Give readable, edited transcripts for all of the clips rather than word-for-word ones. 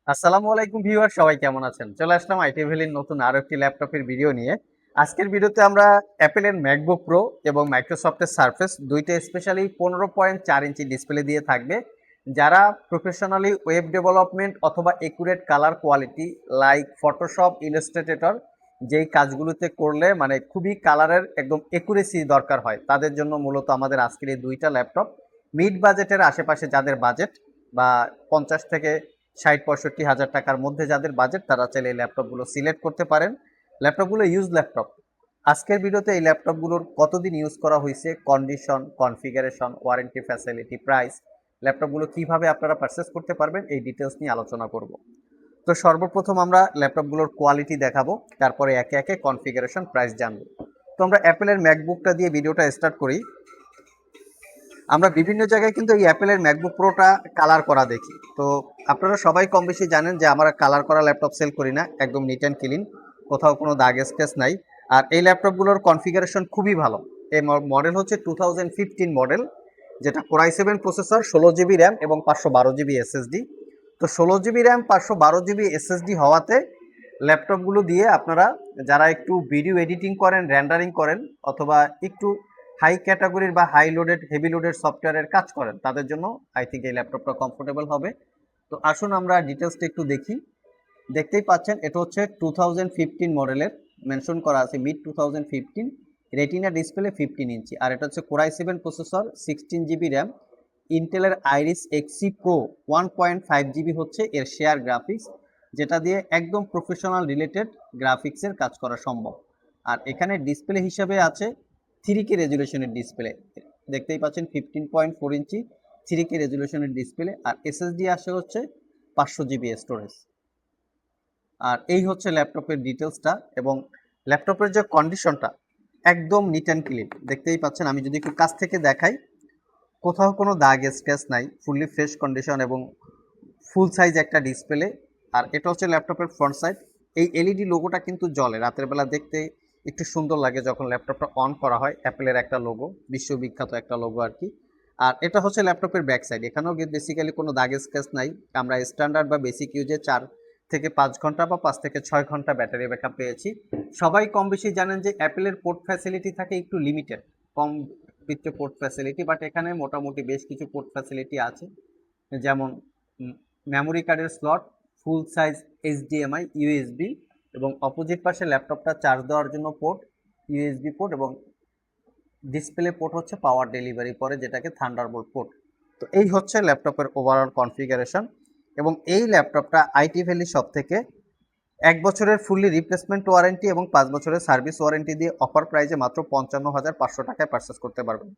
আসসালামু আলাইকুম ভিউয়ার, সবাই কেমন আছেন? চলে আসলাম আইটি ভ্যালির নতুন আরো একটি ল্যাপটপের ভিডিও নিয়ে। আজকের ভিডিওতে আমরা অ্যাপেলের ম্যাকবুক প্রো এবং মাইক্রোসফটের সারফেস দুইটা স্পেশালি 15.4 ইঞ্চি ডিসপ্লে দিয়ে থাকবে। যারা প্রফেশনালি ওয়েব ডেভেলপমেন্ট অথবা accurate colour quality like Photoshop, Illustrator যেই কাজগুলোতে করলে মানে খুবই কালারের একদম একুরেসি দরকার হয়, তাদের জন্য মূলত আমাদের আজকের এই দুইটা ল্যাপটপ। মিড বাজেটের আশেপাশে যাদের বাজেট বা 50 থেকে 60-65 হাজার টাকার মধ্যে যাদের বাজেট, তারা চাইলে এই ল্যাপটপগুলো সিলেক্ট করতে পারেন। ল্যাপটপগুলো ইউজ ল্যাপটপ। আজকের ভিডিওতে এই ল্যাপটপগুলোর কতদিন ইউজ করা হয়েছে, condition, configuration, warranty facility, price, ল্যাপটপগুলো কিভাবে আপনারা পারচেস করতে পারবেন এই ডিটেলস নিয়ে আলোচনা করব। তো সর্বপ্রথম আমরা ল্যাপটপগুলোর কোয়ালিটি দেখাবো, তারপরে একে একে কনফিগারেশন, প্রাইস জানবো। তো আমরা অ্যাপেলের ম্যাকবুকটা দিয়ে ভিডিওটা স্টার্ট করি। আমরা বিভিন্ন জায়গায় কিন্তু এই অ্যাপেলের ম্যাকবুক প্রোটা কালার করা দেখি। তো আপনারা সবাই কম বেশি জানেন যে আমরা কালার করা ল্যাপটপ সেল করি না, একদম নিট অ্যান্ড ক্লিন, কোথাও কোনো দাগ স্কেচ নাই। আর এই ল্যাপটপগুলোর কনফিগারেশন খুবই ভালো। এই মডেল হচ্ছে 2015 মডেল, যেটা কোরাই 7 প্রসেসর, 16 জিবি র্যাম এবং 512 জিবি এসএসডি। তো 16 জিবি র্যাম, 512 জিবি এসএসডি হওয়াতে ল্যাপটপগুলো দিয়ে আপনারা যারা একটু ভিডিও এডিটিং করেন, রেন্ডারিং করেন, অথবা একটু হাই ক্যাটাগরির বা হাই লোডেড, হেভি লোডেড সফটওয়্যারের কাজ করেন, তাদের জন্য আই থিঙ্ক এই ল্যাপটপটা কমফোর্টেবল হবে। তো আসুন আমরা ডিটেলসটা একটু দেখি। দেখতেই পাচ্ছেন এটা হচ্ছে 2015 মডেলের, মেনশন করা আছে মিড 2015, রেটিনা ডিসপ্লে 15 ইঞ্চি। আর এটা হচ্ছে কোরাই 7 প্রসেসর, 16 জিবি র্যাম, ইন্টেলের আইরিস এক্সি প্রো 1.5 জিবি হচ্ছে এর শেয়ার গ্রাফিক্স, যেটা দিয়ে একদম প্রফেশনাল রিলেটেড গ্রাফিক্সের কাজ করা সম্ভব। আর এখানে ডিসপ্লে হিসাবে আছে 3K রেজুলেশনের ডিসপ্লে, দেখতেই পাচ্ছেন 15.4 ইঞ্চি 3K রেজুলেশনের ডিসপ্লে। আর এসএসডি আসে হচ্ছে 500 জিবি স্টোরেজ। আর এই হচ্ছে ল্যাপটপের ডিটেলসটা। এবং ল্যাপটপের যে কন্ডিশনটা একদম নিট অ্যান্ড ক্লিন, দেখতেই পাচ্ছেন। আমি যদি একটু কাছ থেকে দেখাই, কোথাও কোনো দাগ স্ক্র্যাচ নাই, ফুললি ফ্রেশ কন্ডিশন এবং ফুল সাইজ একটা ডিসপ্লে। আর এটা হচ্ছে ল্যাপটপের ফ্রন্ট সাইড। এই এলইডি লোগোটা কিন্তু জ্বলে, রাতের বেলা দেখতে একটু সুন্দর লাগে যখন ল্যাপটপটা অন করা হয়। অ্যাপেলের একটা লোগো, বিশ্ববিখ্যাত একটা লোগো আর কি। আর এটা হচ্ছে ল্যাপটপের ব্যাক সাইড, এখানেও বেসিক্যালি কোনো দাগ স্ক্র্যাচ নাই। আমরা স্ট্যান্ডার্ড বা বেসিক ইউজে 4 থেকে 5 ঘন্টা বা 5 থেকে 6 ঘন্টা ব্যাটারি ব্যাকআপ পেয়েছি। সবাই কম বেশি জানেন যে অ্যাপেলের পোর্ট ফ্যাসিলিটি থাকে একটু লিমিটেড, কম পিচ্ছে পোর্ট ফ্যাসিলিটি, বাট এখানে মোটামুটি বেশ কিছু পোর্ট ফ্যাসিলিটি আছে। যেমন মেমোরি কার্ডের স্লট, ফুল সাইজ এইচডিএমআই, ইউএসবি, এবং অপোজিট পাশে ল্যাপটপটা চার্জ দেওয়ার জন্য পোর্ট, ইউএসবি পোর্ট, এবং ডিসপ্লে পোর্ট হচ্ছে পাওয়ার ডেলিভারি পরে, যেটাকে থান্ডারবোল্ট পোর্ট। তো এই হচ্ছে ল্যাপটপের ওভারঅল কনফিগারেশন। এবং এই ল্যাপটপটা আইটি ভ্যালি শপ থেকে 1 বছরের ফুললি রিপ্লেসমেন্ট ওয়ারেন্টি এবং 5 বছরের সার্ভিস ওয়ারেন্টি দিয়ে অফার প্রাইজে মাত্র 55,500 টাকায় পারচেস করতে পারবেন।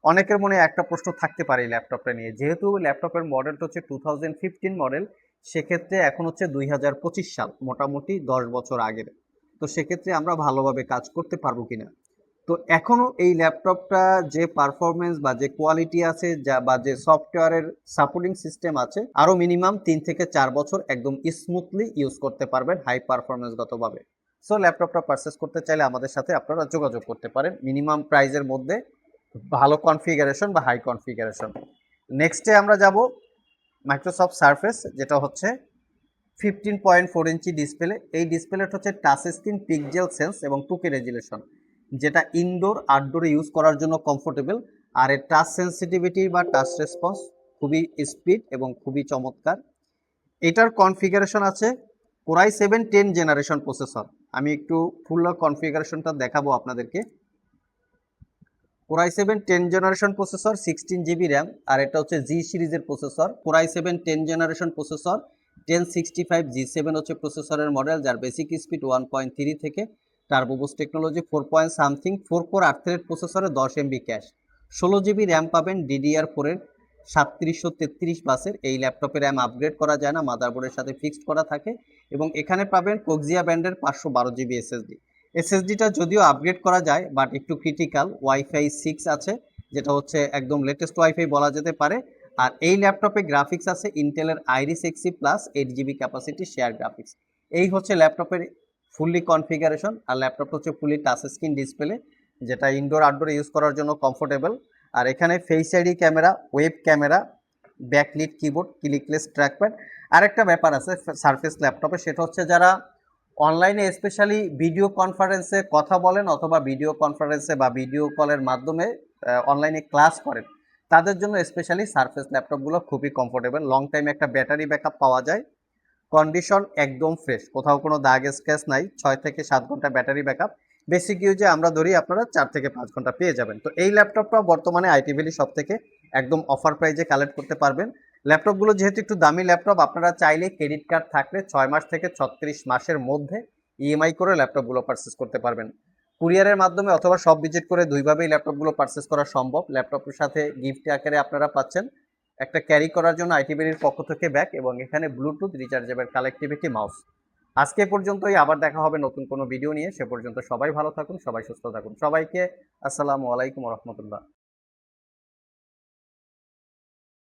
অনেকের মনে একটা প্রশ্ন থাকতে পারে এই ল্যাপটপটা নিয়ে, যেহেতু ল্যাপটপের মডেলটা হচ্ছে 2015 মডেল, সেক্ষেত্রে এখন হচ্ছে 2025 সাল, মোটামুটি 10 বছর আগের। তো সেক্ষেত্রে আমরা ভালোভাবে কাজ করতে পারবো কিনা। তো এখনও এই ল্যাপটপটা যে পারফরমেন্স বা যে কোয়ালিটি আছে, যা বা যে সফটওয়্যারের সাপোর্টিং সিস্টেম আছে, আরও মিনিমাম 3 থেকে 4 বছর একদম স্মুথলি ইউজ করতে পারবেন হাই পারফরমেন্সগতভাবে। সো ল্যাপটপটা পারচেস করতে চাইলে আমাদের সাথে আপনারা যোগাযোগ করতে পারেন মিনিমাম প্রাইজের মধ্যে, ভালো কনফিগারেশন বা হাই কনফিগারেশন। নেক্সটে আমরা যাব মাইক্রোসফট সারফেস, যেটা হচ্ছে 15.4 ইঞ্চি ডিসপ্লে। এই ডিসপ্লেটা হচ্ছে টাচ স্ক্রিন, পিক্সেল সেন্স এবং 2K রেজুলেশন, যেটা ইনডোর আউটডোরে ইউজ করার জন্য কমফোর্টেবল। আর এর টাচ সেন্সিটিভিটি বা টাচ রেসপন্স খুবই স্পিড এবং খুবই চমৎকার। এটার কনফিগারেশন আছে কোরাই 7 10 জেনারেশন প্রসেসর। আমি একটু ফুল কনফিগারেশনটা দেখাবো আপনাদেরকে। Core i 7 10 generation processor, 16 GB RAM. আর এটা হচ্ছে জি সিরিজের processor, core i 7 10 generation processor, 1065 G7 হচ্ছে প্রসেসরের মডেল, যার বেসিক স্পিড 1.3 থেকে turbo boost technology 4 point something, 4 core 8 thread প্রসেসরে 10 MB ক্যাশ, 16 জিবি র্যাম পাবেন DDR4-এর 3733 বাসের। এই ল্যাপটপে র্যাম আপগ্রেড করা যায় না, মাদারবোর্ডের সাথে ফিক্সড করা থাকে। এবং এখানে পাবেন কোক্সিয়া ব্যান্ডের 512 জিবি এসএসডি। এসএসডিটা যদিও আপগ্রেড করা যায়, বাট একটু ক্রিটিক্যাল। ওয়াইফাই 6 আছে, যেটা হচ্ছে একদম লেটেস্ট ওয়াইফাই বলা যেতে পারে। আর এই ল্যাপটপে গ্রাফিক্স আছে ইন্টেলের Iris Xe plus 8 GB capacity share graphics. এই হচ্ছে ল্যাপটপের ফুললি কনফিগারেশন। আর ল্যাপটপটা হচ্ছে ফুললি টাচ স্ক্রিন ডিসপ্লে, যেটা ইনডোর আউটডোর ইউজ করার জন্য কমফোর্টেবল। আর এখানে face ID camera, web camera, backlit keyboard, clickless trackpad. আরেকটা ব্যাপার আছে সারফেস ল্যাপটপে, সেটা হচ্ছে যারা অনলাইনে স্পেশালি ভিডিও কনফারেন্সে কথা বলেন অথবা ভিডিও কনফারেন্সে বা ভিডিও কলের মাধ্যমে অনলাইনে ক্লাস করেন, তাদের জন্য স্পেশালি সারফেস ল্যাপটপগুলো খুবই কমফোর্টেবল, লং টাইম একটা ব্যাটারি ব্যাকআপ পাওয়া যায়, কন্ডিশন একদম ফ্রেশ, কোথাও কোনো দাগ স্ক্র্যাচ নাই, 6 থেকে 7 ঘন্টা ব্যাটারি ব্যাকআপ। বেসিক ইউজে আমরা ধরি আপনারা 4 থেকে 5 ঘন্টা পেয়ে যাবেন। তো এই ল্যাপটপটা বর্তমানে আইটি ভ্যালি সব থেকে একদম অফার প্রাইজে কালেক্ট করতে পারবেন। ল্যাপটপগুলো যেহেতু একটু দামি ল্যাপটপ, আপনারা চাইলে ক্রেডিট কার্ড থাকলে 6 মাস থেকে 36 মাসের মধ্যে ইএমআই করে ল্যাপটপগুলো পারচেস করতে পারবেন। কুরিয়ারের মাধ্যমে অথবা সব ভিজিট করে দুইভাবেই ল্যাপটপগুলো পারচেস করা সম্ভব। ল্যাপটপের সাথে গিফট আকারে আপনারা পাচ্ছেন একটা ক্যারি করার জন্য আইটি ভ্যালির পক্ষ থেকে ব্যাগ এবং এখানে ব্লুটুথ রিচার্জেবল কানেক্টিভিটি মাউস। আজকে পর্যন্তই, আবার দেখা হবে নতুন কোনো ভিডিও নিয়ে। সে পর্যন্ত সবাই ভালো থাকুন, সবাই সুস্থ থাকুন। সবাইকে আসসালামু আলাইকুম রহমতুল্লাহ।